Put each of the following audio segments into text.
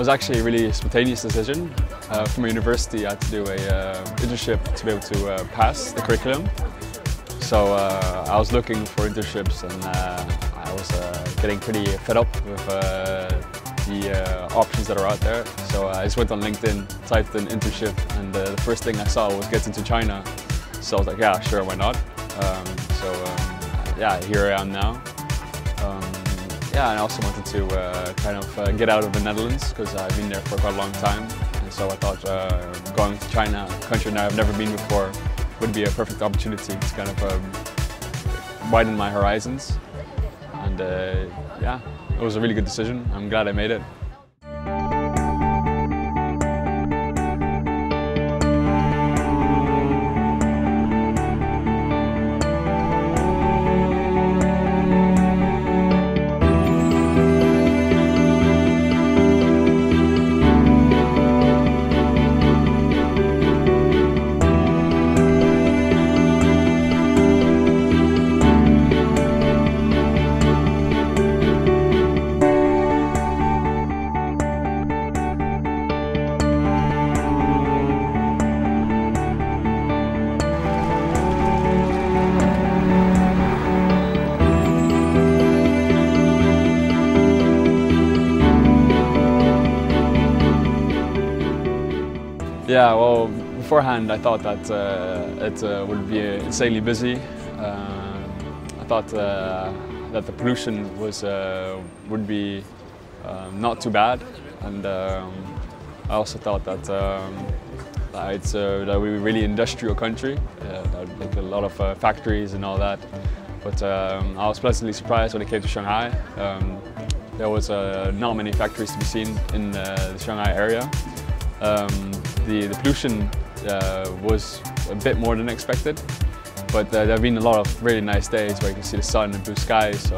was actually a really spontaneous decision. From my university, I had to do a internship to be able to pass the curriculum. So I was looking for internships, and I was getting pretty fed up with the options that are out there. So I just went on LinkedIn, typed in internship, and the first thing I saw was get into China. So I was like, yeah, sure, why not? Yeah, here I am now. Yeah, and I also wanted to kind of get out of the Netherlands because I've been there for quite a long time. And so I thought going to China, a country that I've never been before, would be a perfect opportunity to kind of widen my horizons. And yeah, it was a really good decision. I'm glad I made it. Yeah, well, beforehand I thought that it would be insanely busy. I thought that the pollution would be not too bad, and I also thought that that we were a really industrial country, like a lot of factories and all that. But I was pleasantly surprised when it came to Shanghai. There was not many factories to be seen in the Shanghai area. The pollution was a bit more than expected, but there have been a lot of really nice days where you can see the sun and blue skies. So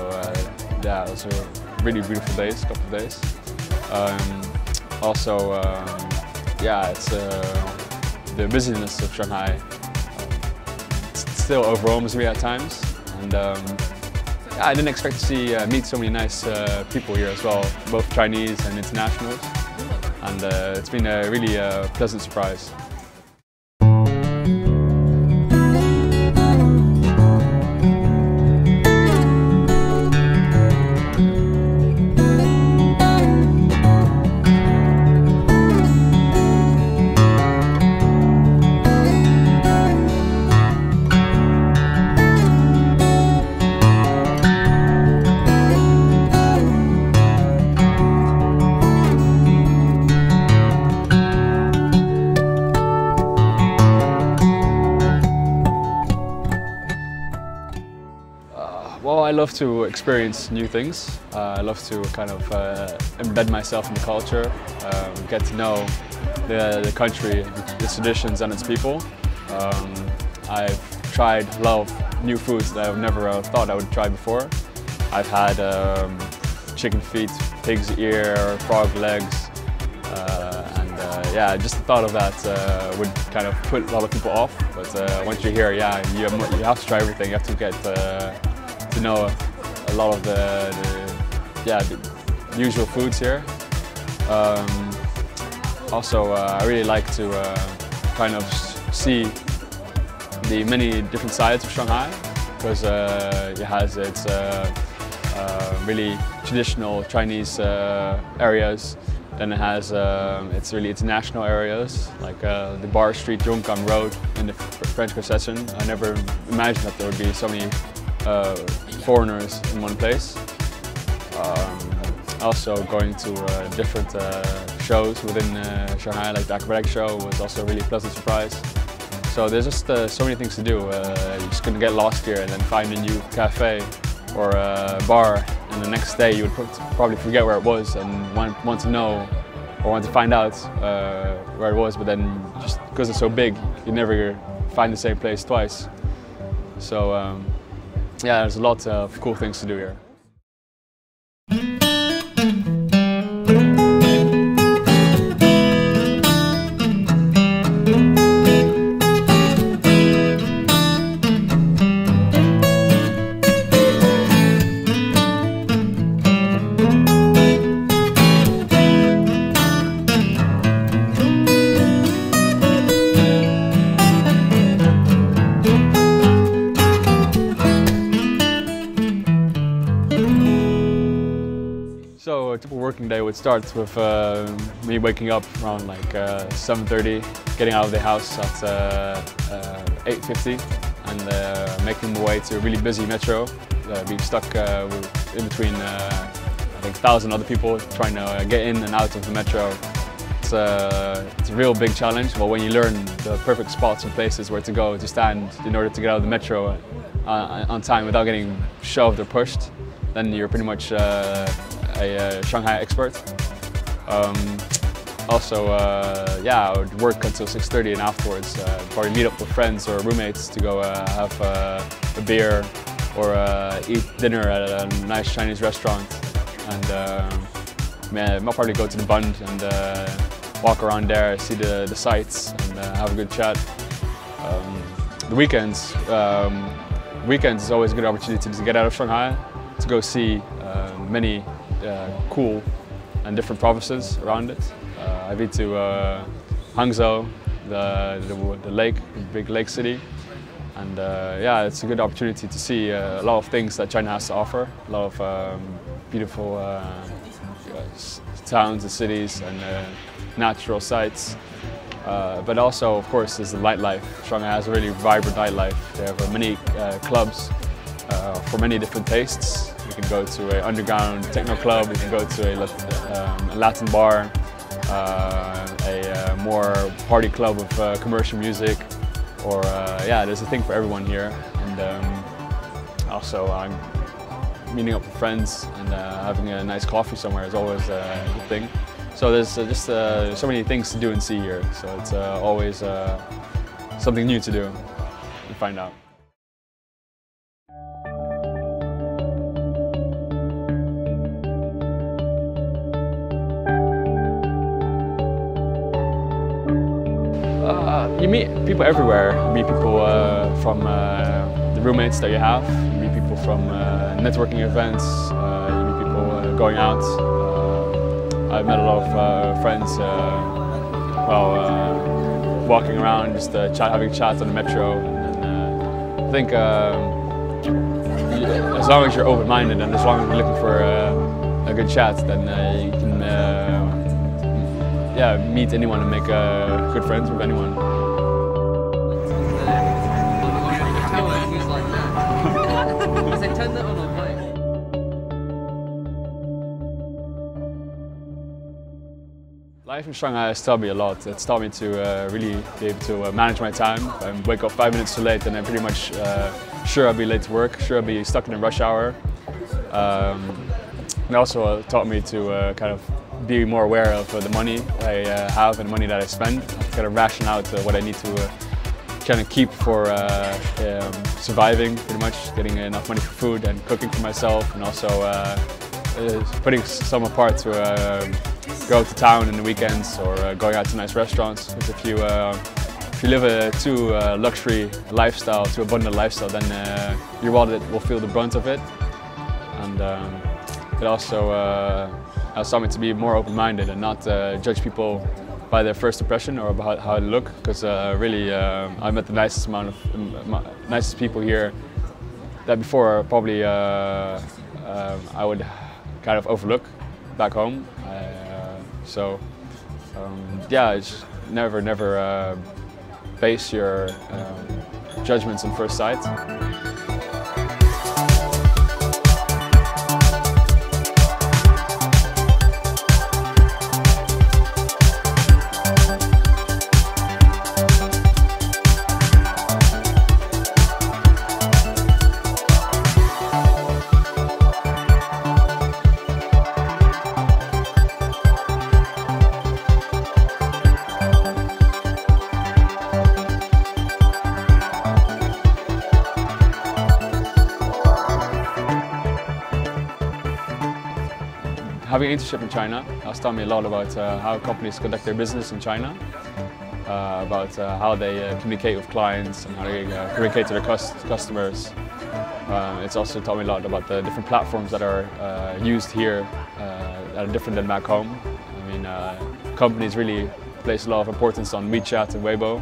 yeah, it was a really beautiful days, couple of days. Also, yeah, it's the busyness of Shanghai still overwhelms me at times, and yeah, I didn't expect to meet so many nice people here as well, both Chinese and internationals. And it's been a really pleasant surprise. Well, I love to experience new things. I love to kind of embed myself in the culture, get to know the country, its traditions and its people. I've tried a lot of new foods that I've never thought I would try before. I've had chicken feet, pig's ear, frog legs, and yeah, just the thought of that would kind of put a lot of people off. But once you're here, yeah, you have to try everything. You have to get to know a lot of the usual foods here. Also, I really like to kind of see the many different sides of Shanghai, because it has its really traditional Chinese areas. Then it has its really international areas, like the Bar Street Zhonggang Road in the French Concession. I never imagined that there would be so many foreigners in one place. Also going to different shows within Shanghai, like the acrobatic show was also a really pleasant surprise. So there's just so many things to do. You're just gonna get lost here and then find a new cafe or a bar, and the next day you would probably forget where it was and want to know or want to find out where it was, but then just because it's so big, you never find the same place twice. So yeah, there's a lot of cool things to do here. So a typical working day would start with me waking up around like 7:30, getting out of the house at 8:50 and making my way to a really busy metro, being stuck in between I think 1,000 other people trying to get in and out of the metro. It's a real big challenge, but when you learn the perfect spots and places where to go to stand in order to get out of the metro on time without getting shoved or pushed, then you're pretty much a Shanghai expert. Yeah, I would work until 6:30 and afterwards probably meet up with friends or roommates to go have a beer or eat dinner at a nice Chinese restaurant, and I'll probably go to the Bund and walk around there, see the sights and have a good chat. The weekends is always a good opportunity to get out of Shanghai, to go see many cool and different provinces around it. I've been to Hangzhou, the lake, the big lake city, and yeah, it's a good opportunity to see a lot of things that China has to offer. A lot of beautiful towns and cities and natural sights. But also, of course, there's the nightlife. Shanghai has a really vibrant nightlife. They have many clubs for many different tastes. You can go to an underground techno club, you can go to a Latin bar, a more party club with commercial music, or yeah, there's a thing for everyone here. And also meeting up with friends and having a nice coffee somewhere is always a good thing. So there's just so many things to do and see here, so it's always something new to do and find out. You meet people everywhere. You meet people from the roommates that you have. You meet people from networking events. You meet people going out. I've met a lot of friends while walking around, just having chats on the metro. And I think as long as you're open-minded and as long as you're looking for a good chat, then you can yeah, meet anyone and make good friends with anyone. Life in Shanghai has taught me a lot. It's taught me to really be able to manage my time. I wake up 5 minutes too late and I'm pretty much sure I'll be late to work, sure I'll be stuck in a rush hour. It also taught me to kind of be more aware of the money I have and the money that I spend. Kind of ration out what I need to kind of keep for surviving, pretty much getting enough money for food and cooking for myself, and also putting some apart to go to town in the weekends or going out to nice restaurants. Because if you live a too luxury lifestyle, too abundant lifestyle, then your wallet will feel the brunt of it. And it also taught me to be more open-minded and not judge people by their first impression or about how they look. Because really, I met the nicest people here that before probably I would kind of overlook back home. So yeah, it's never base your judgments on first sight. Having an internship in China has taught me a lot about how companies conduct their business in China, about how they communicate with clients and how they communicate to their customers. It's also taught me a lot about the different platforms that are used here that are different than back home. I mean, companies really place a lot of importance on WeChat and Weibo,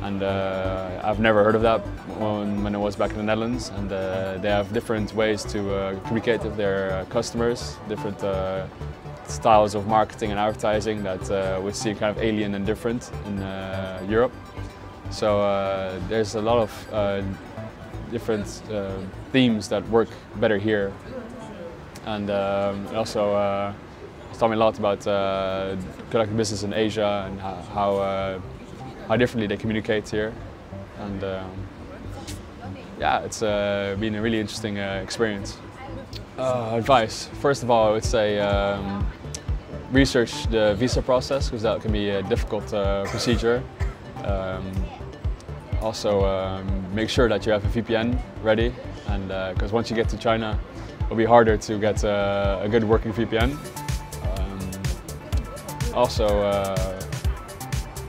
and I've never heard of that when I was back in the Netherlands, and they have different ways to communicate with their customers, different styles of marketing and advertising that we see kind of alien and different in Europe. So there's a lot of different themes that work better here, and also it's taught me a lot about conducting business in Asia and how differently they communicate here, and yeah, it's been a really interesting experience. Advice: first of all, I would say research the visa process, because that can be a difficult procedure. Also, make sure that you have a VPN ready, and because once you get to China, it'll be harder to get a good working VPN. Also,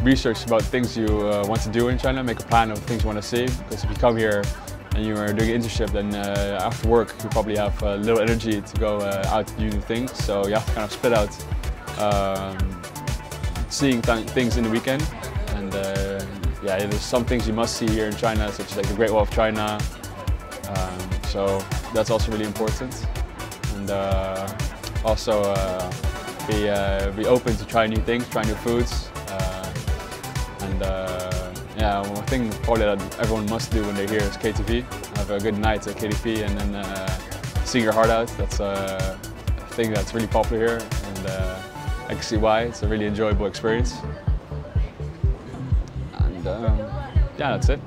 research about things you want to do in China. Make a plan of things you want to see, because if you come here and you are doing an internship, then after work you probably have little energy to go out and do things. So you have to kind of split out seeing things in the weekend. And yeah, there's some things you must see here in China, such as like the Great Wall of China. So that's also really important. And also be open to try new things, try new foods. Yeah, one thing probably that everyone must do when they're here is KTV. Have a good night at KTV and then sing your heart out. That's a thing that's really popular here, and I can see why. It's a really enjoyable experience. And yeah, that's it.